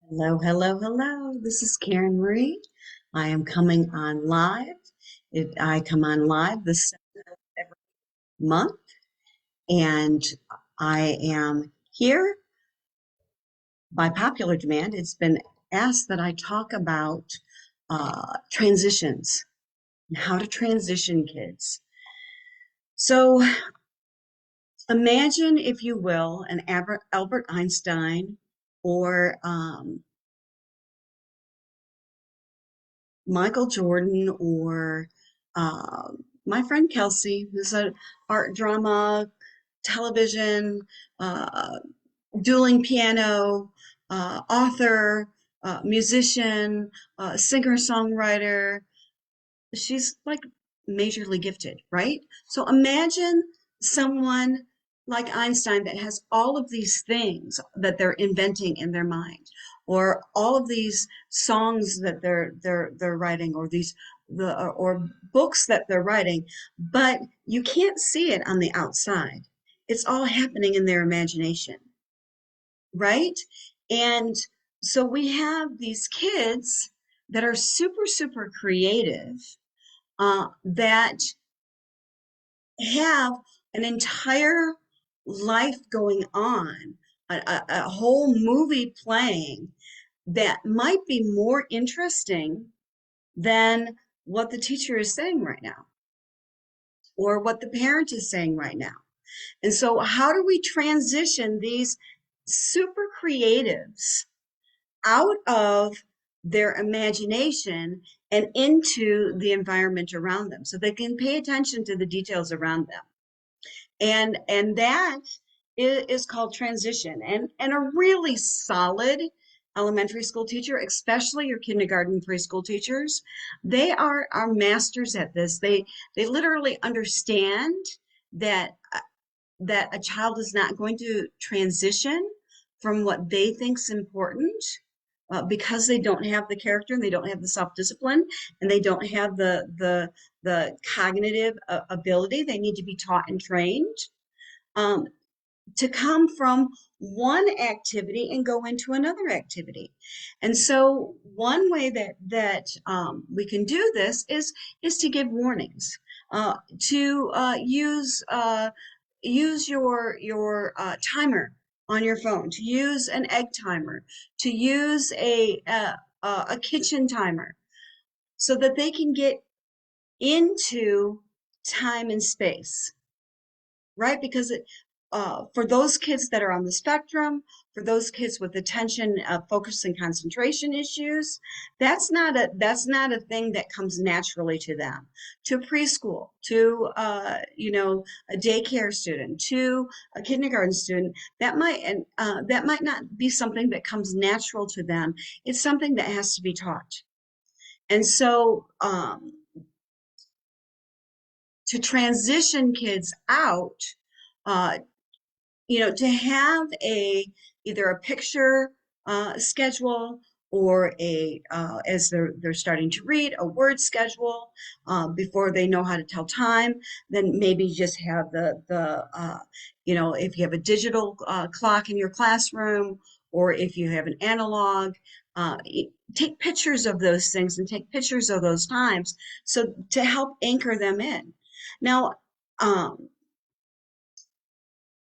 Hello, hello, hello. This is Karen Marie. I am coming on live. I come on live this every month, and I am here by popular demand. It's been asked that I talk about transitions and how to transition kids. So imagine, if you will, an Albert Einstein or Michael Jordan or uh, my friend Kelsey, who's an art drama, television, uh, dueling piano, author, musician, singer-songwriter. She's like majorly gifted, right? So imagine someone like Einstein that has all of these things that they're inventing in their mind, or all of these songs that they're writing, or or books that they're writing, but you can't see it on the outside. It's all happening in their imagination, right? And so we have these kids that are super, super creative, that have an entire life going on, a whole movie playing that might be more interesting than what the teacher is saying right now or what the parent is saying right now. And so, how do we transition these super creatives out of their imagination and into the environment around them so they can pay attention to the details around them? And that is called transition. And a really solid elementary school teacher, especially your kindergarten preschool teachers, they are masters at this. They literally understand that that a child is not going to transition from what they think's important, because they don't have the character and they don't have the self-discipline and they don't have the cognitive ability. They need to be taught and trained, um, to come from one activity and go into another activity. And so one way that we can do this is to give warnings, to use your timer on your phone, to use an egg timer, to use a kitchen timer, so that they can get into time and space, right? Because for those kids that are on the spectrum, for those kids with attention, focus, and concentration issues, that's not a thing that comes naturally to them. To preschool, to a daycare student, to a kindergarten student, that might not be something that comes natural to them. It's something that has to be taught. And so, to transition kids out, uh, to have either a picture schedule, or as they're starting to read, a word schedule, before they know how to tell time. Then maybe just have if you have a digital clock in your classroom, or if you have an analog, uh, take pictures of those things and take pictures of those times, so to help anchor them in. Now, um,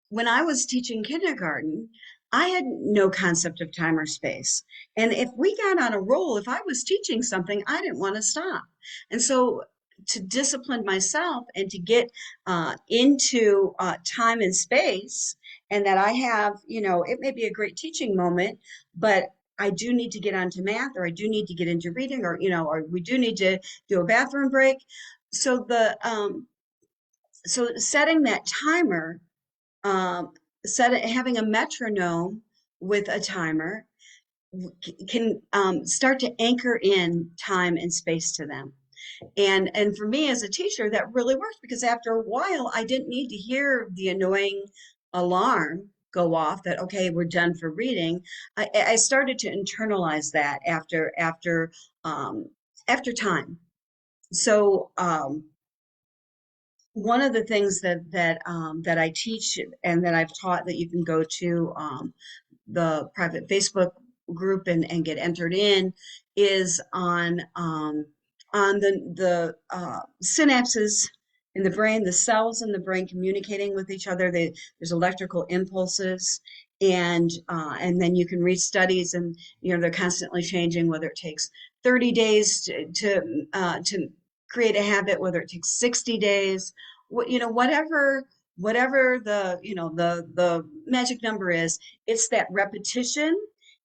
when I was teaching kindergarten, I had no concept of time or space. And if we got on a roll, if I was teaching something, I didn't want to stop. And so, to discipline myself and to get into time and space, and that I have, it may be a great teaching moment, but I do need to get onto math, or I do need to get into reading, or we do need to do a bathroom break. So so setting that timer, um, having a metronome with a timer can start to anchor in time and space to them. And for me as a teacher, that really worked, because after a while, I didn't need to hear the annoying alarm go off that, okay, we're done for reading. I started to internalize that um, after time. So, one of the things that I teach and that I've taught, that you can go to the private Facebook group and get entered in is on the synapses in the brain, the cells in the brain communicating with each other. There's electrical impulses, and then you can read studies, and they're constantly changing. Whether it takes 30 days to create a habit, whether it takes 60 days, whatever the magic number is, it's that repetition.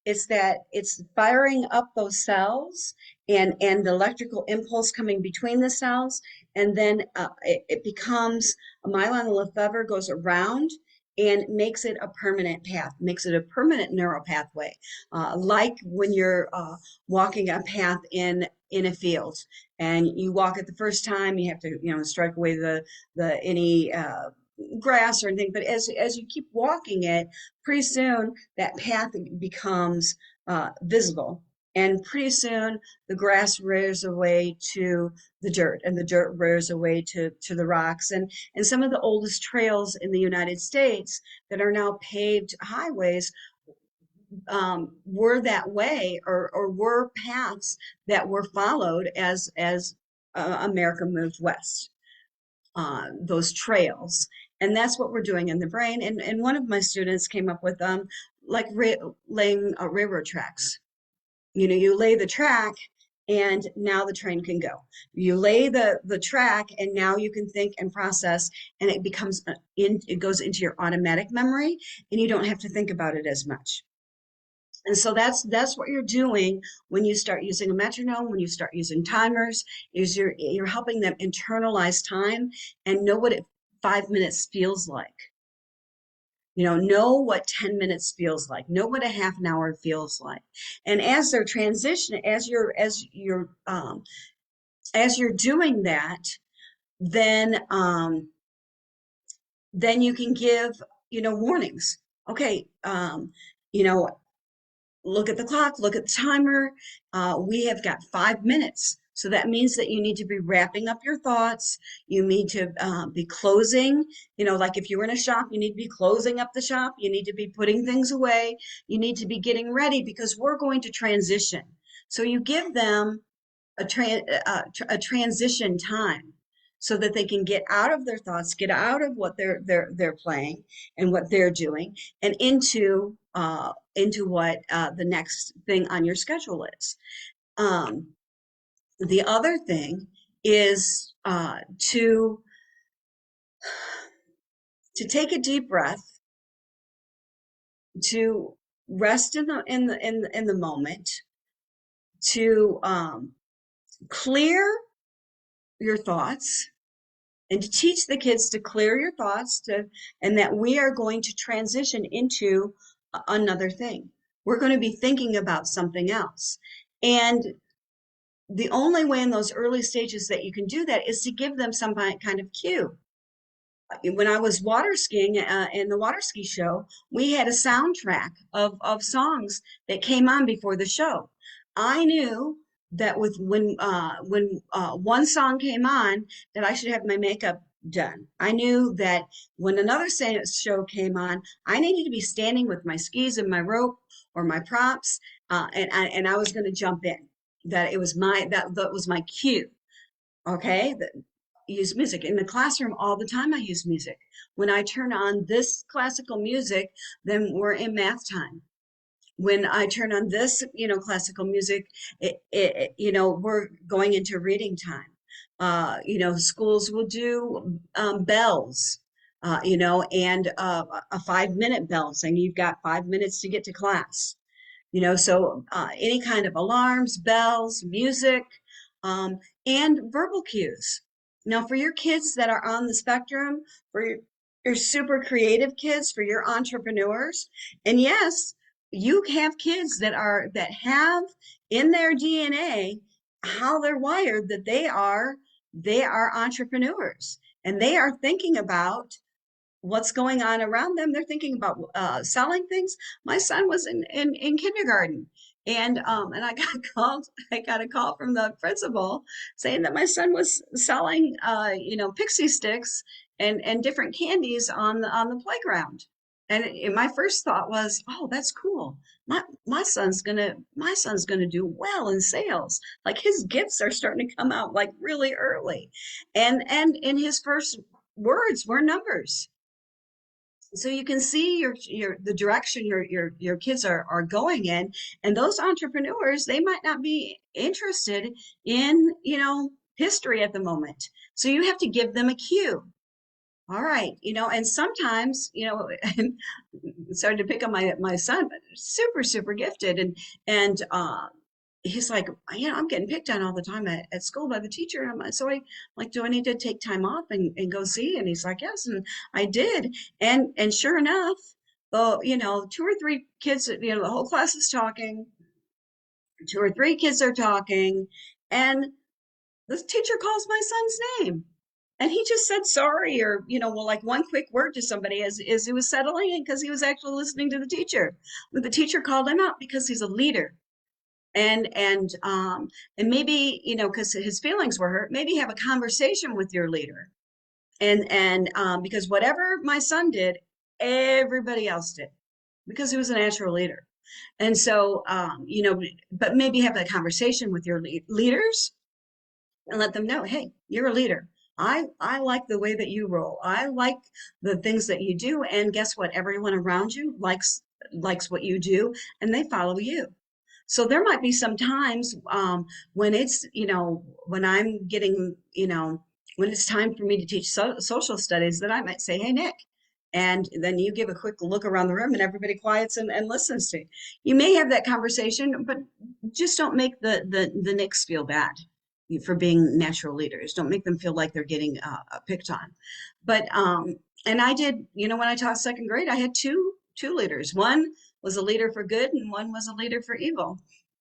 It's firing up those cells and the electrical impulse coming between the cells, and then it becomes a myelin lefevre goes around and makes it a permanent path, makes it a permanent neural pathway, like when you're walking a path in a field, and you walk it the first time, you have to strike away the any grass or anything, but as you keep walking it, pretty soon that path becomes visible, and pretty soon the grass rears away to the dirt, and the dirt rears away to the rocks. And some of the oldest trails in the United States that are now paved highways were that way, or were paths that were followed as America moved west, those trails. And that's what we're doing in the brain. And one of my students came up with like laying railroad tracks. You lay the track, and now the train can go. You lay the track, and now you can think and process, and it becomes it goes into your automatic memory, and you don't have to think about it as much. And so that's what you're doing when you start using a metronome, when you start using timers, is you're helping them internalize time and know what 5 minutes feels like. Know what 10 minutes feels like, know what a half an hour feels like. And as they're transitioning, as you're doing that, then you can give, warnings. Okay, look at the clock, look at the timer. We have got 5 minutes. So that means that you need to be wrapping up your thoughts. You need to be closing, like if you were in a shop, you need to be closing up the shop. You need to be putting things away. You need to be getting ready, because we're going to transition. So you give them a transition time so that they can get out of their thoughts, get out of what they're playing and what they're doing, and into what the next thing on your schedule is. The other thing is to take a deep breath, to rest in the moment, to clear your thoughts, and to teach the kids to clear your thoughts, and that we are going to transition into another thing. We're going to be thinking about something else. And the only way in those early stages that you can do that is to give them some kind of cue. When I was water skiing in the water ski show, we had a soundtrack of songs that came on before the show. I knew that when one song came on, that I should have my makeup done. I knew that when another show came on, I needed to be standing with my skis and my rope or my props, and I was going to jump in. That it was that was my cue. Okay, use music in the classroom all the time. I use music. When I turn on this classical music, then we're in math time. When I turn on this, classical music, we're going into reading time. Schools will do bells, and a 5-minute bell saying you've got 5 minutes to get to class. So any kind of alarms, bells, music, and verbal cues. Now, for your kids that are on the spectrum, for your super creative kids, for your entrepreneurs, and yes, you have kids that have in their DNA how they're wired, that they are entrepreneurs, and they are thinking about what's going on around them. They're thinking about selling things. My son was in kindergarten, and I got a call from the principal saying that my son was selling pixie sticks and different candies on the playground. And my first thought was, oh, that's cool. My son's gonna do well in sales. Like his gifts are starting to come out like really early. And in his first words were numbers. So you can see your the direction your kids are going in. And those entrepreneurs, they might not be interested in, history at the moment. So you have to give them a cue. All right, and sometimes, started to pick on my son, but super, super gifted. And he's like, I'm getting picked on all the time at school by the teacher. And I'm like, do I need to take time off and go see? And he's like, yes. And I did. And sure enough, well, two or three kids, the whole class is talking, two or three kids are talking, and the teacher calls my son's name. And he just said sorry, or, well, like one quick word to somebody as he was settling in, because he was actually listening to the teacher. But the teacher called him out because he's a leader. And maybe, because his feelings were hurt, maybe have a conversation with your leader. And because whatever my son did, everybody else did, because he was a natural leader. And so, but maybe have that conversation with your leaders and let them know, hey, you're a leader. I like the way that you roll. I like the things that you do. And guess what? Everyone around you likes what you do, and they follow you. So there might be some times when it's, when I'm getting, when it's time for me to teach social studies, that I might say, hey, Nick. And then you give a quick look around the room and everybody quiets and listens to you. You may have that conversation, but just don't make the Nicks feel bad for being natural leaders. Don't make them feel like they're getting picked on. But and I did, when I taught second grade, I had two leaders. One was a leader for good, and one was a leader for evil.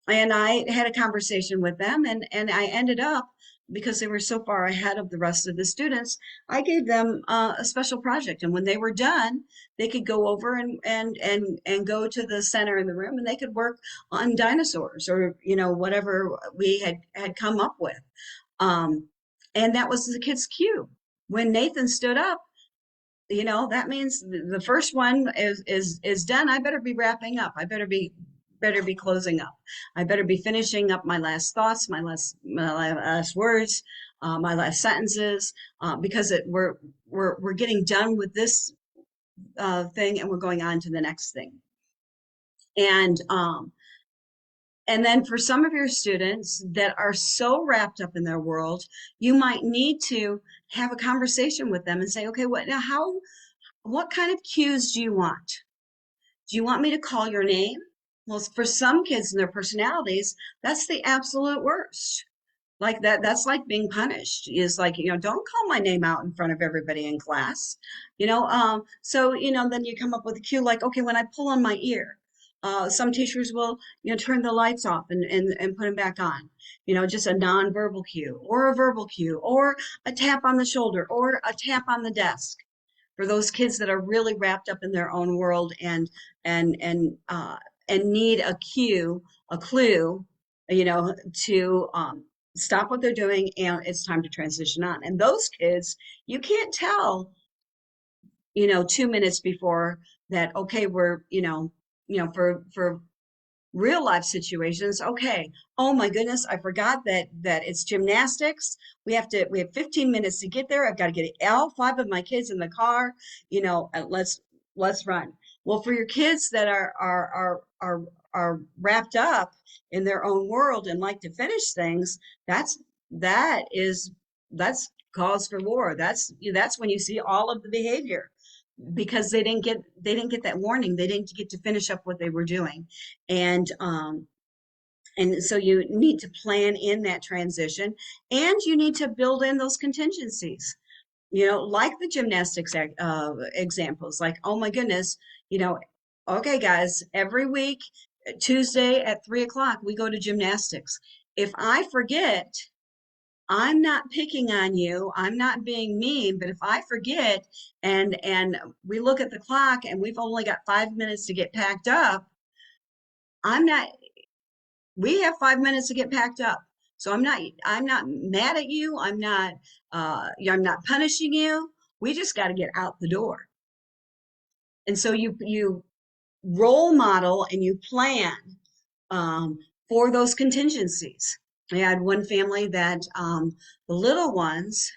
And I had a conversation with them, and I ended up, because they were so far ahead of the rest of the students, I gave them a special project. And when they were done, they could go over and go to the center in the room, and they could work on dinosaurs, or whatever we had come up with. Um, and that was the kids' cue. When Nathan stood up, that means the first one is done. I better be wrapping up. I better be closing up. I better be finishing up my last thoughts, my last words, my last sentences, because we're getting done with this thing, and we're going on to the next thing. And then for some of your students that are so wrapped up in their world, you might need to have a conversation with them and say, okay, what kind of cues do you want? Do you want me to call your name? Well, for some kids and their personalities, that's the absolute worst. Like that's like being punished. Is like, don't call my name out in front of everybody in class. So, then you come up with a cue like, okay, when I pull on my ear, some teachers will, turn the lights off and put them back on. Just a nonverbal cue, or a verbal cue, or a tap on the shoulder, or a tap on the desk, for those kids that are really wrapped up in their own world and need a cue, a clue, to stop what they're doing, and it's time to transition on. And those kids, you can't tell, 2 minutes before that, okay, we're, for real life situations, okay, oh my goodness, I forgot that it's gymnastics. We have 15 minutes to get there. I've got to get all 5 of my kids in the car, let's run. Well, for your kids that are wrapped up in their own world and like to finish things, that's cause for war. That's when you see all of the behavior, because they didn't get that warning. They didn't get to finish up what they were doing. And so you need to plan in that transition, and you need to build in those contingencies, like the gymnastics examples. Like, oh my goodness, okay, guys, every week, Tuesday at 3 o'clock, we go to gymnastics. If I forget, I'm not picking on you. I'm not being mean, but if I forget and we look at the clock and we've only got 5 minutes to get packed up, I'm not we have 5 minutes to get packed up. So I'm not mad at you. I'm not punishing you. We just got to get out the door. And so you role model and you plan um, for those contingencies. I had one family that the little ones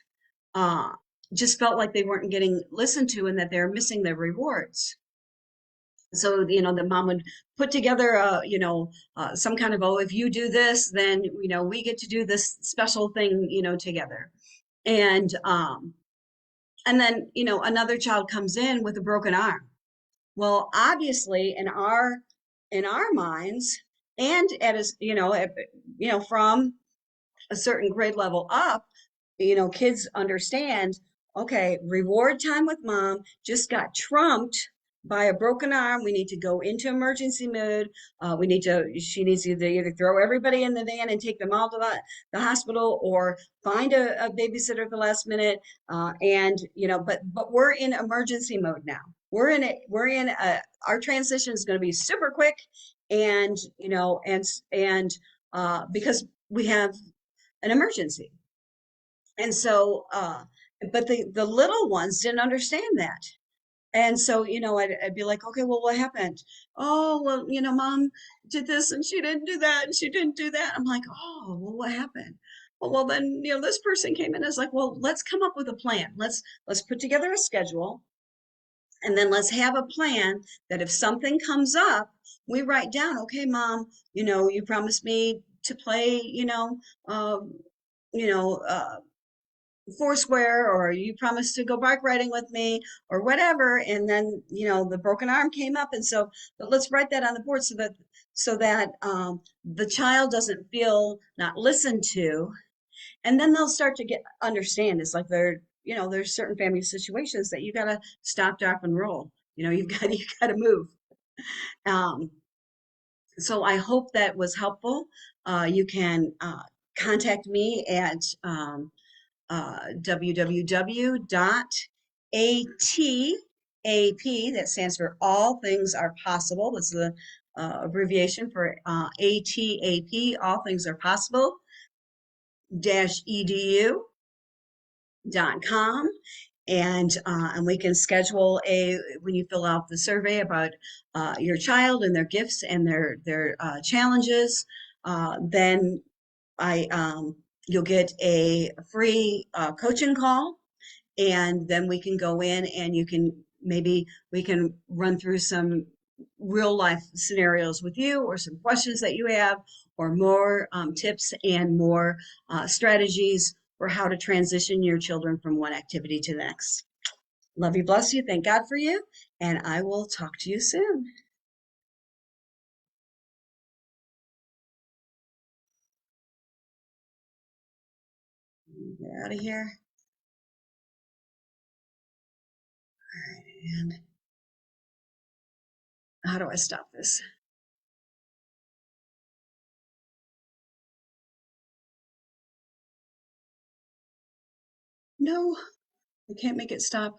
uh, just felt like they weren't getting listened to and that they're missing their rewards. So, the mom would put together some kind of, oh, if you do this, then, we get to do this special thing, together. And, and then, another child comes in with a broken arm. Well, obviously in our minds and from a certain grade level up, kids understand, okay, reward time with mom just got trumped by a broken arm. We need to go into emergency mode. She needs to either throw everybody in the van and take them all to the hospital or find a babysitter at the last minute. But we're in emergency mode now. Our transition is going to be super quick and, because we have an emergency. And so, but the little ones didn't understand that. And so, I'd be like, okay, well, what happened? Oh, well, mom did this and she didn't do that and she didn't do that. I'm like, oh, well, what happened? Well, then, this person came in and is like, well, let's come up with a plan. Let's put together a schedule and then let's have a plan that if something comes up, we write down, okay, mom, you promised me to play, um, you know, uh, Foursquare, or you promised to go bike riding with me, or whatever. And then, the broken arm came up. And so, but let's write that on the board so that the child doesn't feel not listened to. And then they'll start to understand. It's like there's certain family situations that you got to stop, drop, and roll. You got to move. Um, so I hope that was helpful. You can contact me at www.atap, that stands for All Things Are Possible. That's the abbreviation for ATAP, All Things Are Possible, edu.com. And we can schedule when you fill out the survey about your child and their gifts and their challenges, then you'll get a free coaching call, and then we can go in and we can run through some real life scenarios with you, or some questions that you have, or more tips and more strategies for how to transition your children from one activity to the next. Love you, bless you, thank God for you, and I will talk to you soon. Get out of here. All right, and how do I stop this? No, I can't make it stop.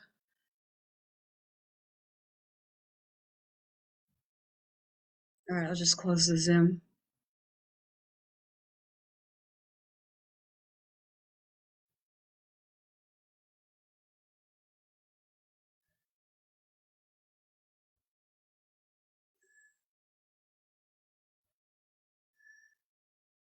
All right, I'll just close the Zoom.